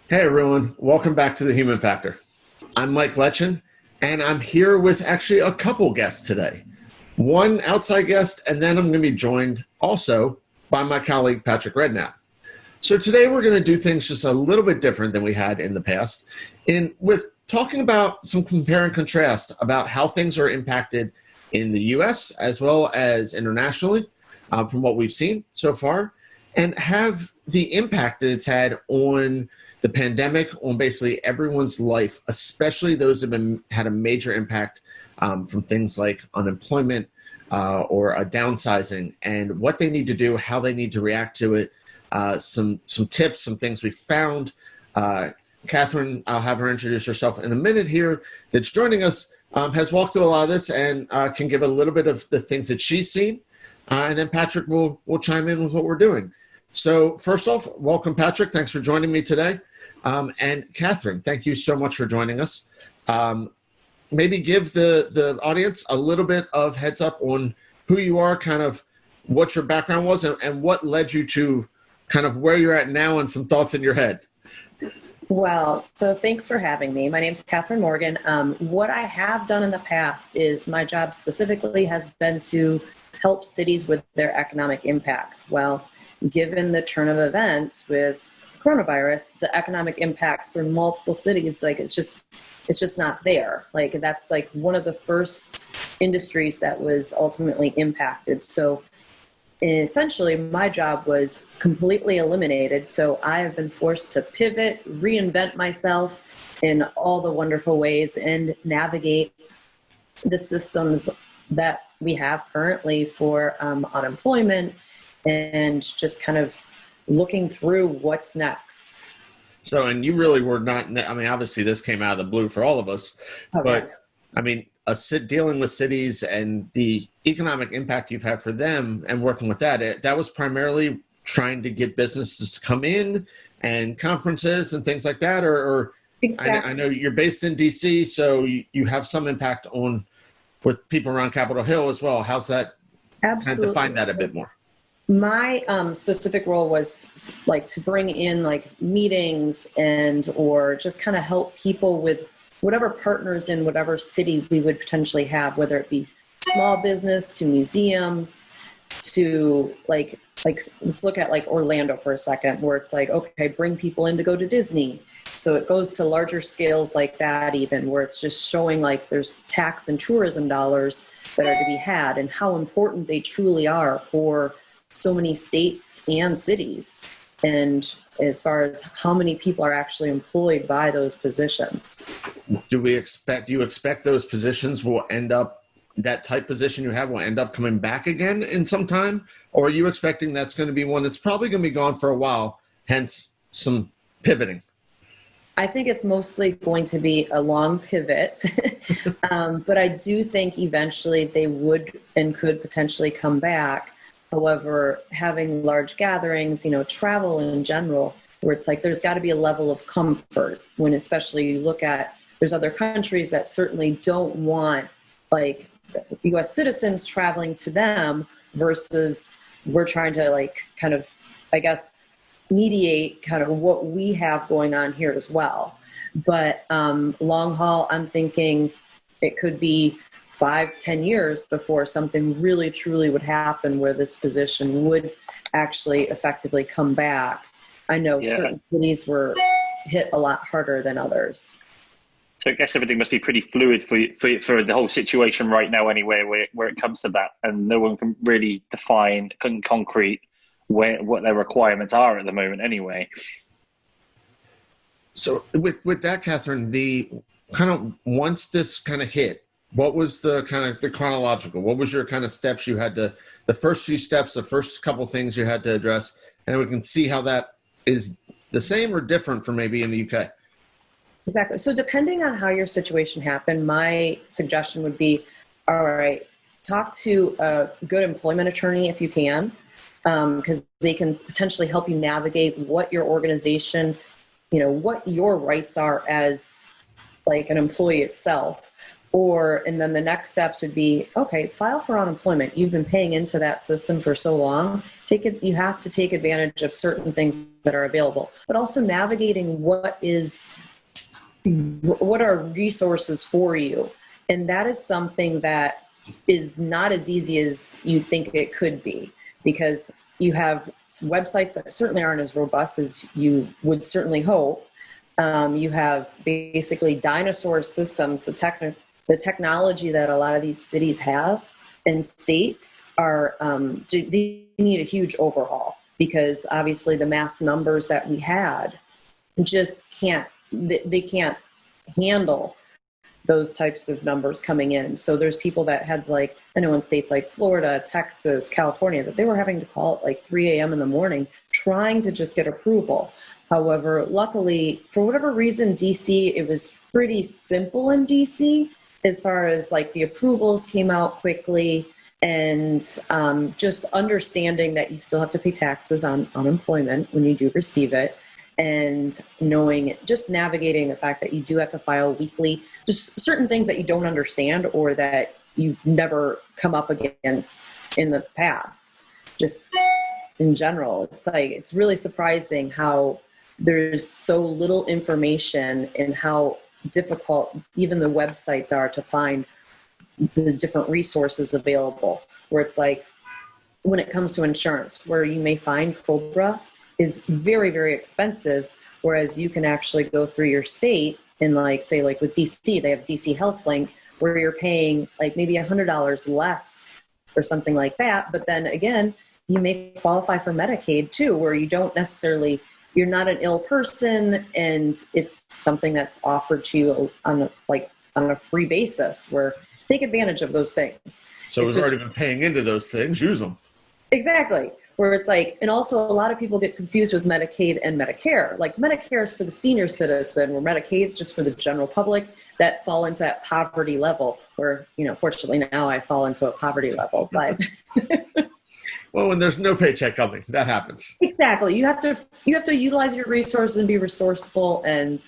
Hey everyone, welcome back to the Human Factor. I'm Mike Letschin, and I'm here with actually a couple guests today. One outside guest, and then I'm going to be joined also by my colleague Patrick Redknap. So today we're going to do things just a little bit different than we had in the past, with talking about some compare and contrast about how things are impacted in the U.S. as well as internationally from what we've seen so far, and have the impact that it's had on the pandemic, on basically everyone's life, especially those that have had a major impact from things like unemployment or a downsizing, and what they need to do, how they need to react to it, some tips, some things we found. Kathryn, I'll have her introduce herself in a minute here, that's joining us, has walked through a lot of this and can give a little bit of the things that she's seen. And then Patrick will chime in with what we're doing. So first off, welcome, Patrick. Thanks for joining me today. And Kathryn, thank you so much for joining us. Maybe give the audience a little bit of heads up on who you are, kind of what your background was, and what led you to kind of where you're at now and some thoughts in your head. Well, so thanks for having me. My name's Kathryn Morgan. What I have done in the past is my job specifically has been to help cities with their economic impacts. Well, given the turn of events with coronavirus, the economic impacts for multiple cities, it's just not there. That's one of the first industries that was ultimately impacted. So essentially my job was completely eliminated. So I have been forced to pivot, reinvent myself in all the wonderful ways and navigate the systems that we have currently for unemployment and just kind of looking through what's next. So, and you really were not, I mean, obviously this came out of the blue for all of us, okay. But I mean, dealing with cities and the economic impact you've had for them and working with that was primarily trying to get businesses to come in and conferences and things like that, or exactly. I know you're based in DC, so you have some impact with people around Capitol Hill as well. How's that? Absolutely. Kind of define that a bit more. My specific role was to bring in meetings or just kind of help people with whatever partners in whatever city we would potentially have, whether it be small business to museums to let's look at Orlando for a second, where it's okay, bring people in to go to Disney. So it goes to larger scales like that, even where it's just showing there's tax and tourism dollars that are to be had and how important they truly are for so many states and cities. And as far as how many people are actually employed by those positions. Do you expect those positions will end up, that type position you have will end up coming back again in some time? Or are you expecting that's going to be one that's probably going to be gone for a while, hence some pivoting? I think it's mostly going to be a long pivot, but I do think eventually they would and could potentially come back. However, having large gatherings, travel in general, where it's there's got to be a level of comfort when especially you look at, there's other countries that certainly don't want U.S. citizens traveling to them versus we're trying to kind of, I guess, mediate kind of what we have going on here as well. But long haul, I'm thinking it could be 5-10 years before something really truly would happen where this position would actually effectively come back. I know certain cities were hit a lot harder than others. So I guess everything must be pretty fluid for the whole situation right now anyway, where it comes to that, and no one can really define in concrete what their requirements are at the moment anyway. So with that, Kathryn, the kind of once this kind of hit, what was the kind of the chronological? What was your kind of steps you had to, the first few steps, the first couple things you had to address, and we can see how that is the same or different from maybe in the UK? Exactly. So depending on how your situation happened, my suggestion would be, all right, talk to a good employment attorney if you can, because they can potentially help you navigate what your organization, what your rights are as an employee itself, And then the next steps would be, okay, file for unemployment. You've been paying into that system for so long. You have to take advantage of certain things that are available, but also navigating what are resources for you. And that is something that is not as easy as you think it could be, because you have websites that certainly aren't as robust as you would certainly hope. You have basically dinosaur systems. The technology that a lot of these cities have and states they need a huge overhaul, because obviously the mass numbers that we had just can't handle those types of numbers coming in. So there's people that had, like, I know in states like Florida, Texas, California, that they were having to call at like 3 a.m. in the morning trying to just get approval. However, luckily, for whatever reason, DC, it was pretty simple in DC as far as like the approvals came out quickly, and just understanding that you still have to pay taxes on unemployment when you do receive it, and just navigating the fact that you do have to file weekly, just certain things that you don't understand or that you've never come up against in the past. Just in general, it's really surprising how there's so little information and how difficult even the websites are to find the different resources available, where it's like when it comes to insurance, where you may find Cobra is very, very expensive, whereas you can actually go through your state and, like, say, like with DC, they have DC Health Link, where you're paying like maybe $100 less or something like that. But then again, you may qualify for Medicaid too, where you're not an ill person, and it's something that's offered to you on a free basis, where take advantage of those things. So we've already been paying into those things, use them. Exactly. Where it's like, and also a lot of people get confused with Medicaid and Medicare. Like, Medicare is for the senior citizen, where Medicaid is just for the general public that fall into that poverty level, where, fortunately now I fall into a poverty level, but well, when there's no paycheck coming, that happens. Exactly. You have to utilize your resources and be resourceful. And,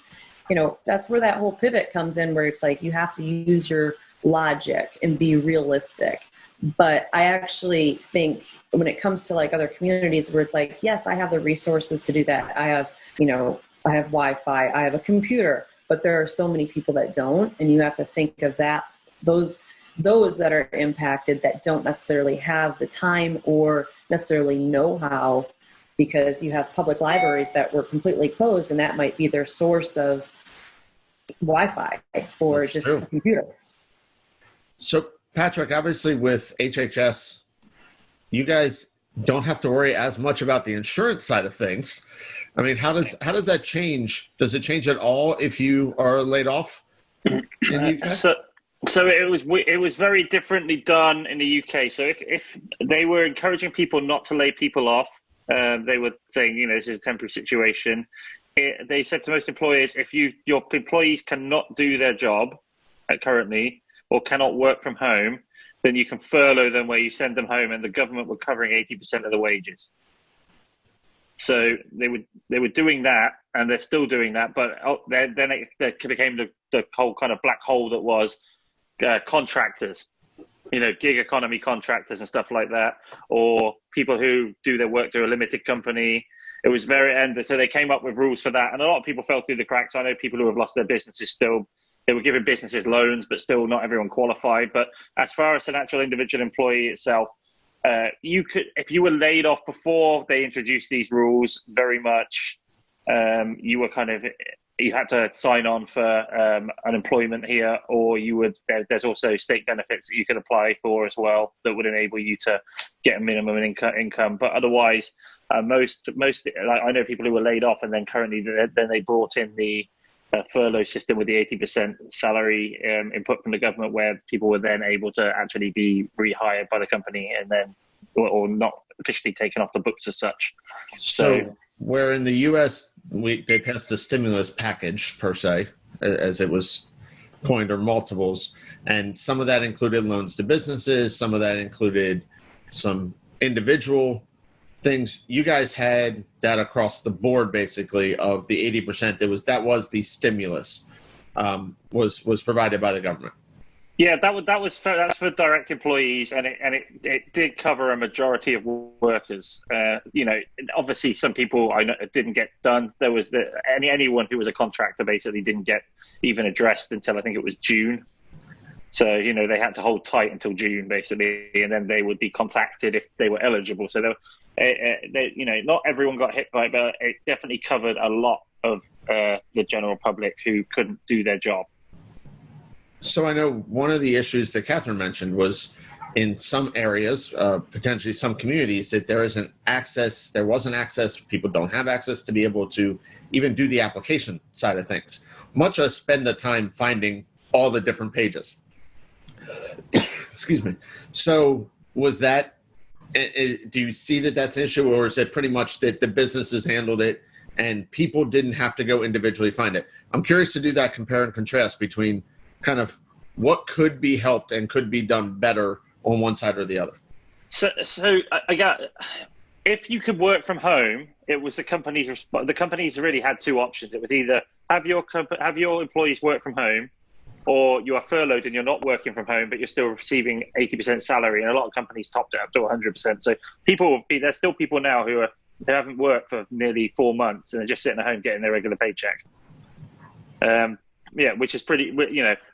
that's where that whole pivot comes in, where it's like, you have to use your logic and be realistic. But I actually think when it comes to like other communities where it's like, yes, I have the resources to do that. I have Wi-Fi, I have a computer, but there are so many people that don't. And you have to think of that, those that are impacted that don't necessarily have the time or necessarily know how, because you have public libraries that were completely closed, and that might be their source of Wi-Fi or That's just true. a computer. So, Patrick, obviously with HHS, you guys don't have to worry as much about the insurance side of things. I mean, how does that change? Does it change at all if you are laid off in the UK? So it was very differently done in the UK. So if they were encouraging people not to lay people off, they were saying, this is a temporary situation. They said to most employers, if your employees cannot do their job currently or cannot work from home, then you can furlough them, where you send them home, and the government were covering 80% of the wages. So they were doing that, and they're still doing that. But then it became the whole kind of black hole that was contractors, gig economy contractors and stuff like that, or people who do their work through a limited company. It was so they came up with rules for that, and a lot of people fell through the cracks. I know people who have lost their businesses still. They were giving businesses loans, but still not everyone qualified. But as far as an actual individual employee itself, you could, if you were laid off before they introduced these rules, very much you had to sign on for unemployment here, or there's also state benefits that you can apply for as well that would enable you to get a minimum income. But otherwise, most I know people who were laid off, and then currently then they brought in the furlough system with the 80% salary input from the government, where people were then able to actually be rehired by the company and then or not officially taken off the books as such. So where in the US they passed a stimulus package per se, as it was coined, or multiples, and some of that included loans to businesses, some of that included some individual things. You guys had that across the board, basically, of the 80%. That was the stimulus was provided by the government. Yeah, that's for direct employees, and it did cover a majority of workers. Obviously some people I know it didn't get done. There was anyone who was a contractor basically didn't get even addressed until I think it was June. So they had to hold tight until June basically, and then they would be contacted if they were eligible. So not everyone got hit by it, but it definitely covered a lot of the general public who couldn't do their job. So I know one of the issues that Kathryn mentioned was in some areas, potentially some communities, that there wasn't access, people don't have access to be able to even do the application side of things, much less spend the time finding all the different pages. Excuse me. So was that, do you see that that's an issue, or is it pretty much that the businesses handled it and people didn't have to go individually find it? I'm curious to do that compare and contrast between kind of what could be helped and could be done better on one side or the other. So I got, if you could work from home, it was the companies really had two options. It was either have your employees work from home, or you are furloughed and you're not working from home, but you're still receiving 80% salary. And a lot of companies topped it up to 100%. So there's still people now who haven't worked for nearly 4 months and are just sitting at home getting their regular paycheck. Which is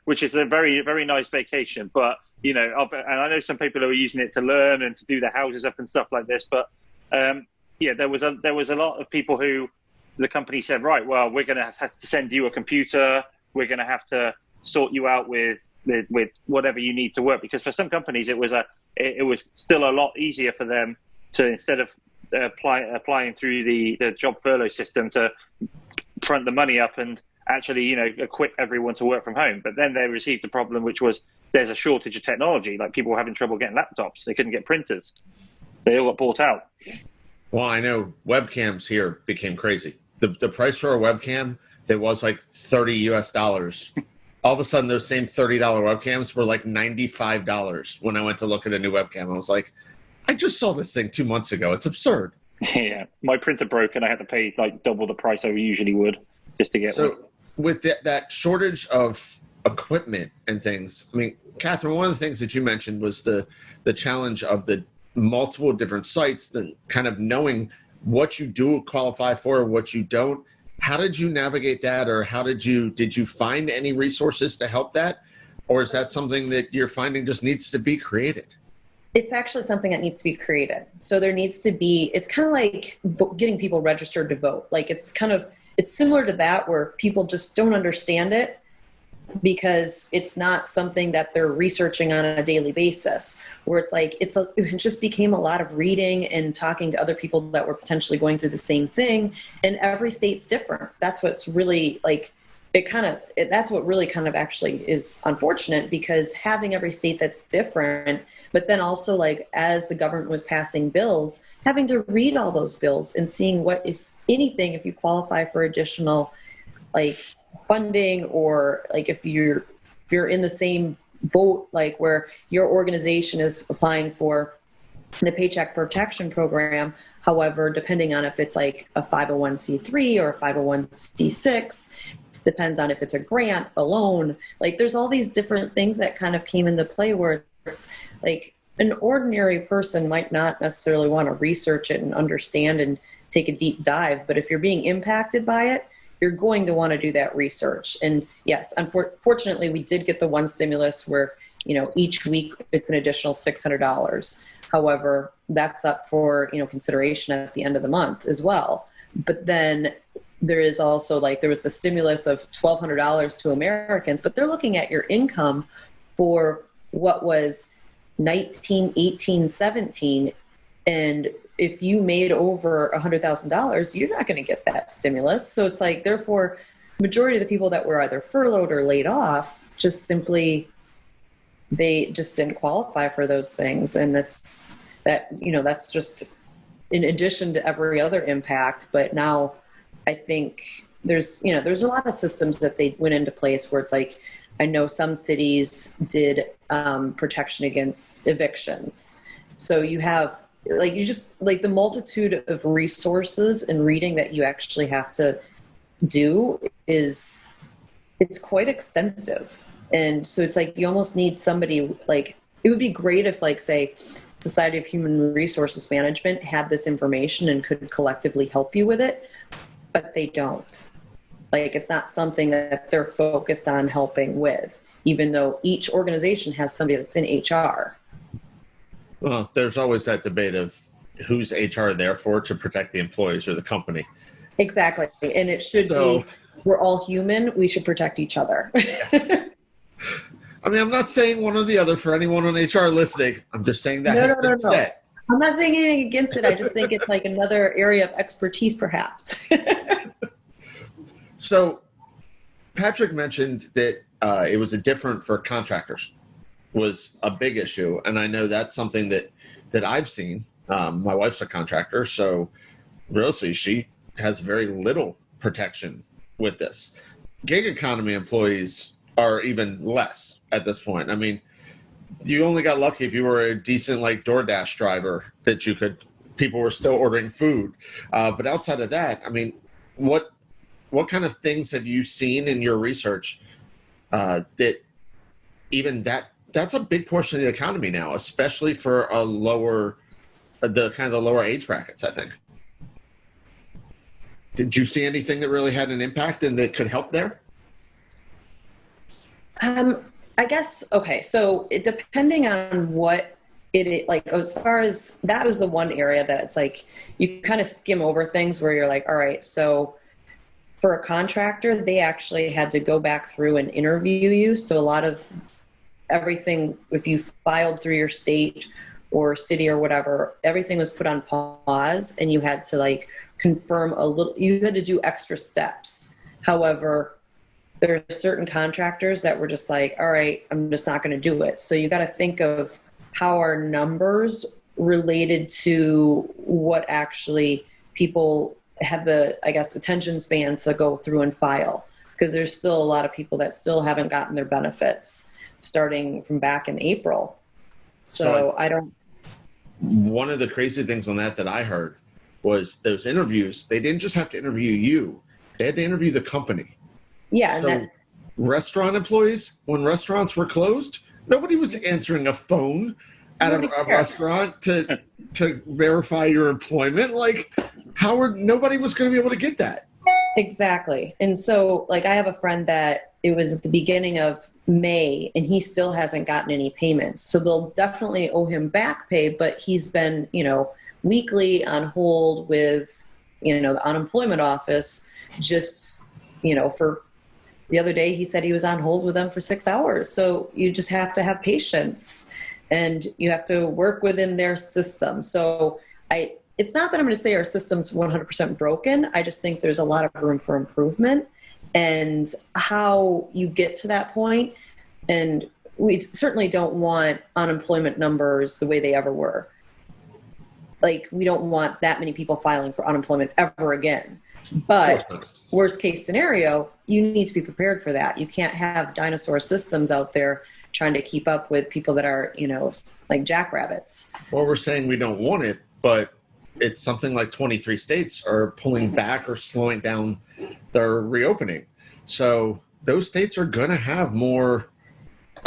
which is a very, very nice vacation. But, and I know some people who are using it to learn and to do their houses up and stuff like this. But, there was a lot of people who the company said, right, well, we're going to have to send you a computer. We're going to have to sort you out with whatever you need to work. Because for some companies, it was still a lot easier for them to, instead of applying through the job furlough system, to front the money up and actually, equip everyone to work from home. But then they received a problem, which was there's a shortage of technology. Like people were having trouble getting laptops. They couldn't get printers. They all got bought out. Well, I know webcams here became crazy. The price for a webcam that was like $30 US. All of a sudden, those same $30 webcams were like $95 when I went to look at a new webcam. I was like, I just saw this thing 2 months ago. It's absurd. Yeah, my printer broke and I had to pay like double the price I usually would just to get one. With that shortage of equipment and things, I mean, Kathryn, one of the things that you mentioned was the challenge of the multiple different sites, the kind of knowing what you do qualify for, what you don't. How did you navigate that, or did you find any resources to help that? Or is that something that you're finding just needs to be created? It's actually something that needs to be created. So there needs to be, it's kind of like getting people registered to vote. Like it's similar to that, where people just don't understand it because it's not something that they're researching on a daily basis, where it's like, it just became a lot of reading and talking to other people that were potentially going through the same thing. And every state's different. That's what's really like, that's what really kind of actually is unfortunate, because having every state that's different, but then also like as the government was passing bills, having to read all those bills and seeing what, if anything, if you qualify for additional like funding, or like if you're in the same boat, like where your organization is applying for the Paycheck Protection Program. However, depending on if it's like a 501c3 or a 501c6, depends on if it's a grant, a loan, like there's all these different things that kind of came into play, where it's like an ordinary person might not necessarily want to research it and understand and take a deep dive. But if you're being impacted by it, you're going to want to do that research. And yes, unfortunately, we did get the one stimulus where, each week it's an additional $600. However, that's up for, consideration at the end of the month as well. But then there is also there was the stimulus of $1,200 to Americans, but they're looking at your income for what was 19, 18, 17. And if you made over $100,000, you're not going to get that stimulus. So it's like, therefore, majority of the people that were either furloughed or laid off just simply, they just didn't qualify for those things. And that's just in addition to every other impact. But now I think there's a lot of systems that they went into place where it's like, I know some cities did protection against evictions. So you have the multitude of resources and reading that you actually have to do it's quite extensive. And so it's like you almost need somebody, like it would be great if, like, say, Society of Human Resources Management had this information and could collectively help you with it, but they don't. Like, it's not something that they're focused on helping with, even though each organization has somebody that's in HR. Well, there's always that debate of who's HR there for, to protect the employees or the company. Exactly. And it should be, we're all human, we should protect each other. I mean, I'm not saying one or the other for anyone on HR listening. I'm just saying that has been said. I'm not saying anything against it. I just think it's like another area of expertise, perhaps. So Patrick mentioned that it was a different for contractors was a big issue. And I know that's something that I've seen. My wife's a contractor, so really she has very little protection with this. Gig economy employees are even less at this point. I mean, you only got lucky if you were a decent, like, DoorDash driver that people were still ordering food. But outside of that, I mean, what kind of things have you seen in your research that even that's a big portion of the economy now, especially for the lower age brackets, I think. Did you see anything that really had an impact and that could help there? I guess, okay, so depending on what it is, like, as far as that was the one area that it's like you kind of skim over things where you're like, all right, so for a contractor, they actually had to go back through and interview you. So a lot of everything, if you filed through your state or city or whatever, everything was put on pause and you had to, like, confirm you had to do extra steps. However, there are certain contractors that were just like, all right, I'm just not going to do it. So you got to think of how are numbers related to what actually people had the, I guess, attention span to go through and file. Because there's still a lot of people that still haven't gotten their benefits starting from back in April. So I don't. One of the crazy things on that I heard was those interviews, they didn't just have to interview you, they had to interview the company. Yeah. So and restaurant employees, when restaurants were closed, nobody was answering a phone at a restaurant to verify your employment. Like, nobody was going to be able to get that. Exactly. And so, like, I have a friend that it was at the beginning of May and he still hasn't gotten any payments. So they'll definitely owe him back pay, but he's been, weekly on hold with, the unemployment office just, for the other day, he said he was on hold with them for 6 hours. So you just have to have patience and you have to work within their system. So it's not that I'm going to say our system's 100% broken. I just think there's a lot of room for improvement and how you get to that point. And we certainly don't want unemployment numbers the way they ever were. Like, we don't want that many people filing for unemployment ever again. But worst case scenario, you need to be prepared for that. You can't have dinosaur systems out there trying to keep up with people that are, like jackrabbits. Well, we're saying we don't want it, but it's something like 23 states are pulling back or slowing down their reopening. So those states are going to have more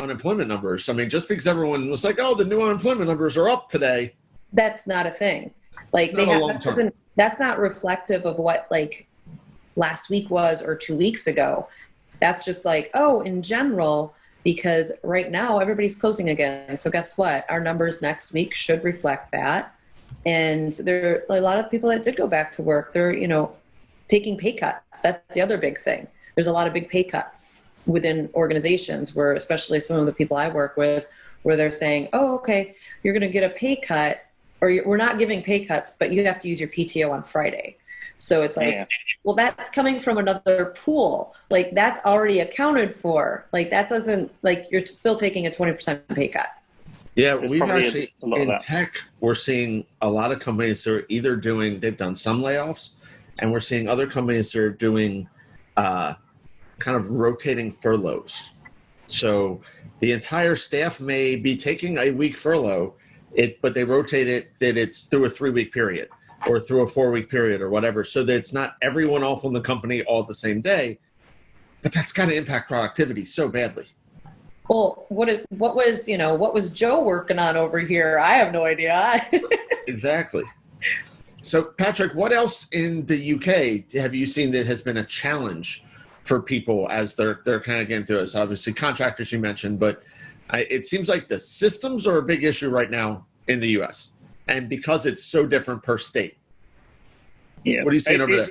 unemployment numbers. I mean, just because everyone was like, oh, the new unemployment numbers are up today. That's not a thing. Like, that's not reflective of what, like, last week was or 2 weeks ago. That's just like, oh, in general, because right now everybody's closing again. So guess what? Our numbers next week should reflect that. And there are a lot of people that did go back to work. They're, taking pay cuts. That's the other big thing. There's a lot of big pay cuts within organizations where, especially some of the people I work with, where they're saying, oh, okay, you're going to get a pay cut, or we're not giving pay cuts, but you have to use your PTO on Friday. So it's like, well, that's coming from another pool. Like, that's already accounted for. Like, that doesn't, like, you're still taking a 20% pay cut. Yeah, we've actually, in tech, we're seeing a lot of companies that are either they've done some layoffs, and we're seeing other companies that are doing kind of rotating furloughs. So the entire staff may be taking a week furlough, but they rotate it that it's through a 3-week period or through a 4-week period or whatever, so that it's not everyone off in the company all at the same day. But that's got to impact productivity so badly. Well, what was Joe working on over here? I have no idea. Exactly. So, Patrick, what else in the UK have you seen that has been a challenge for people as they're kind of getting through this? Obviously, contractors you mentioned, but it seems like the systems are a big issue right now in the US, and because it's so different per state. Yeah. What are you seeing over there?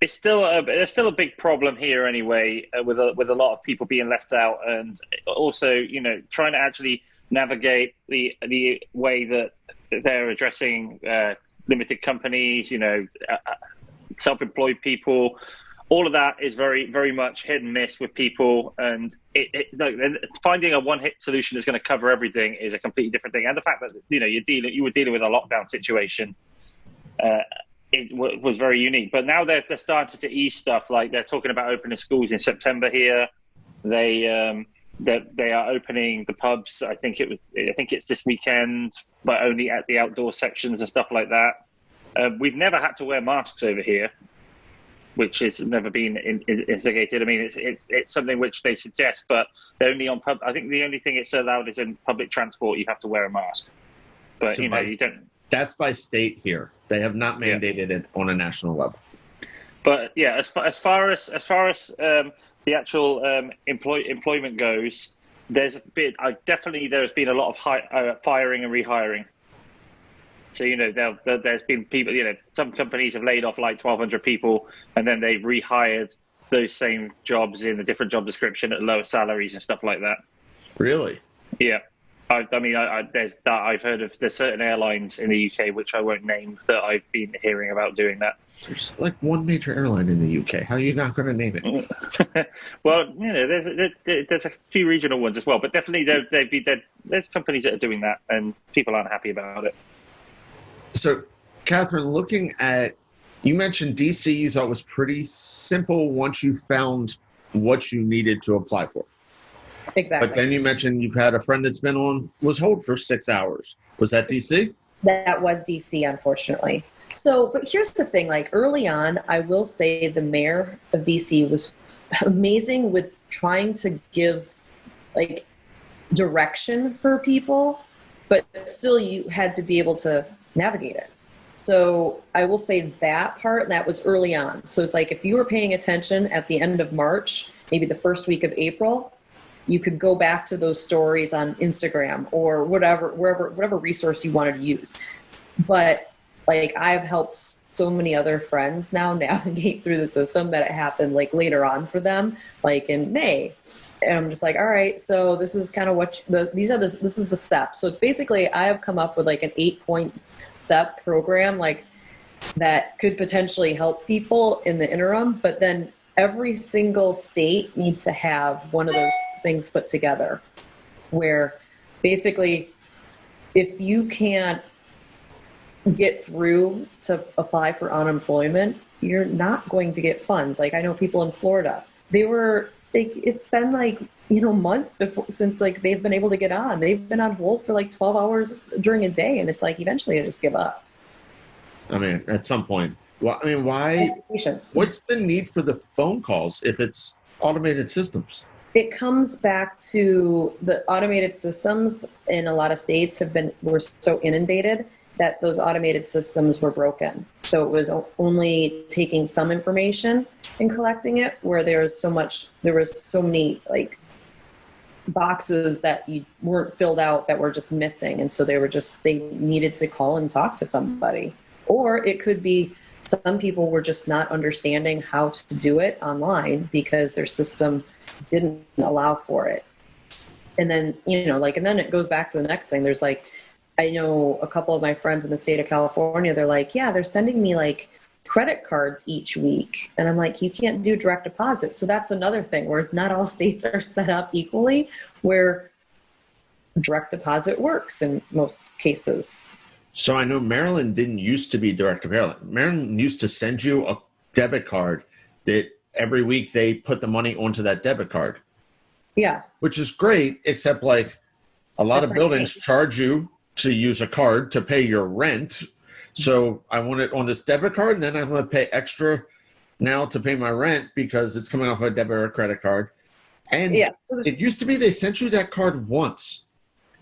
It's there's still a big problem here anyway, with a lot of people being left out, and also trying to actually navigate the way that they're addressing limited companies, self-employed people. All of that is very, very much hit and miss with people, and finding a one-hit solution that's going to cover everything is a completely different thing. And the fact that you were dealing with a lockdown situation, it was very unique. But now they're starting to ease stuff. Like they're talking about opening schools in September here. They are opening the pubs. I think it's this weekend, but only at the outdoor sections and stuff like that. We've never had to wear masks over here, which has never been instigated. I mean, it's something which they suggest, but they're only on pub. I think the only thing it's allowed is in public transport. You have to wear a mask, but So you don't. That's by state here. They have not mandated it on a national level. But yeah, as far as the actual employment goes, there's been a lot of firing and rehiring. So there's been people. Some companies have laid off like 1,200 people, and then they've rehired those same jobs in a different job description at lower salaries and stuff like that. Really? Yeah. I've heard of there's certain airlines in the UK, which I won't name, that I've been hearing about doing that. There's like one major airline in the UK. How are you not going to name it? Well, there's a few regional ones as well, but definitely there's companies that are doing that, and people aren't happy about it. So, Kathryn, looking at, you mentioned DC you thought was pretty simple once you found what you needed to apply for. Exactly. But then you mentioned you've had a friend that's been was hold for 6 hours. Was that DC? That was DC, unfortunately. So, but here's the thing, like early on, I will say the mayor of DC was amazing with trying to give like direction for people, but still you had to be able to navigate it. So I will say that part, that was early on. So it's like if you were paying attention at the end of March, maybe the first week of April, you could go back to those stories on Instagram or whatever resource you wanted to use. But like I've helped so many other friends now navigate through the system that it happened like later on for them, like in May. And I'm just like, all right, so this is kind of this is the steps. So it's basically, I have come up with like an 8-point step program, like that could potentially help people in the interim, but then every single state needs to have one of those things put together where basically if you can't get through to apply for unemployment, you're not going to get funds. Like I know people in Florida, it's been like, months since like they've been able to get on. They've been on hold for like 12 hours during a day. And it's like, eventually they just give up. I mean, at some point, well, I mean, why? What's the need for the phone calls if it's automated systems? It comes back to the automated systems in a lot of states were so inundated that those automated systems were broken. So it was only taking some information and collecting it, where there was so many like boxes that you weren't filled out that were just missing. And so they needed to call and talk to somebody. Or it could be some people were just not understanding how to do it online because their system didn't allow for it. And then, and then it goes back to the next thing. There's like, I know a couple of my friends in the state of California, they're like, yeah, they're sending me like credit cards each week. And I'm like, you can't do direct deposit. So that's another thing where it's not all states are set up equally, where direct deposit works in most cases. So I know Maryland didn't used to be direct deposit. Maryland used to send you a debit card that every week they put the money onto that debit card. Yeah. Which is great, except like a lot of buildings charge you to use a card to pay your rent. So I want it on this debit card, and then I'm going to pay extra now to pay my rent because it's coming off a debit or credit card. And Yeah. it used to be they sent you that card once.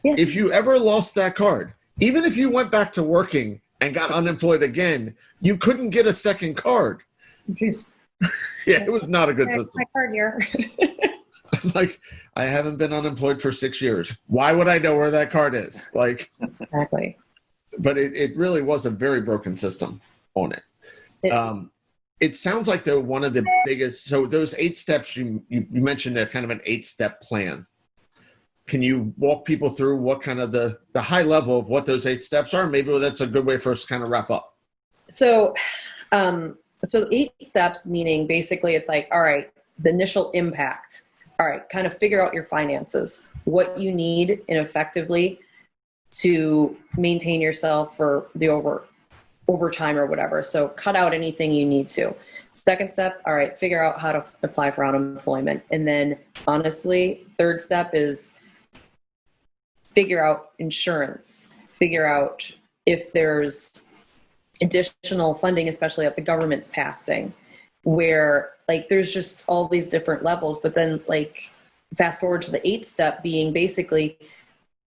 Yeah. If you ever lost that card, even if you went back to working and got unemployed again, you couldn't get a second card. Jeez. Yeah, it was not a good system. My card here. Like, I haven't been unemployed for 6 years. Why would I know where that card is? Like, Exactly. but it really was a very broken system on it. It sounds like one of the biggest. So those 8 steps you mentioned a kind of an 8-step plan. Can you walk people through what kind of the high level of what those 8 steps are? Maybe that's a good way for us to kind of wrap up. So 8 steps, meaning basically it's like, all right, the initial impact. All right, kind of figure out your finances, what you need effectively to maintain yourself for the overtime or whatever. So cut out anything you need to. Second step, all right, figure out how to apply for unemployment. And then honestly, third step is figure out insurance, figure out if there's additional funding, especially that the government's passing, where like there's just all these different levels. But then like fast forward to the 8th step being basically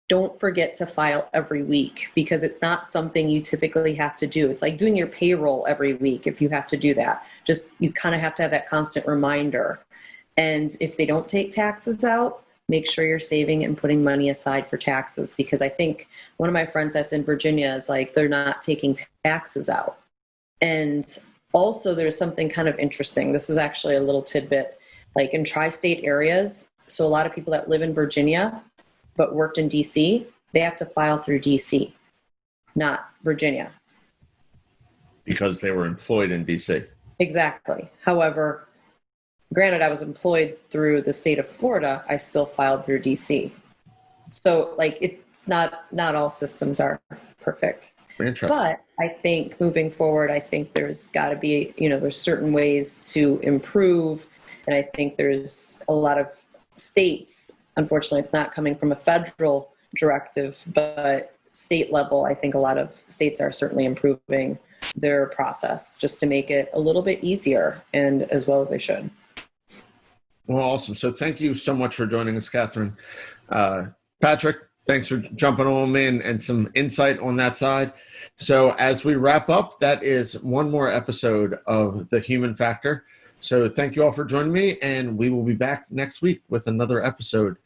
don't forget to file every week, because it's not something you typically have to do. It's like doing your payroll every week if you have to do that. Just you kind of have to have that constant reminder. And if they don't take taxes out, make sure you're saving and putting money aside for taxes, because I think one of my friends that's in Virginia is like, they're not taking taxes out. And also there's something kind of interesting. This is actually a little tidbit, like in tri-state areas. So a lot of people that live in Virginia but worked in DC, they have to file through DC, not Virginia. Because they were employed in DC. Exactly. However, granted, I was employed through the state of Florida, I still filed through DC. So like it's not all systems are perfect. Interesting. But I think moving forward, I think there's got to be, there's certain ways to improve. And I think there's a lot of states, unfortunately, it's not coming from a federal directive, but state level, I think a lot of states are certainly improving their process just to make it a little bit easier and as well as they should. Well, awesome. So thank you so much for joining us, Kathryn. Patrick, thanks for jumping on in and some insight on that side. So as we wrap up, that is one more episode of The Human Factor. So thank you all for joining me, and we will be back next week with another episode.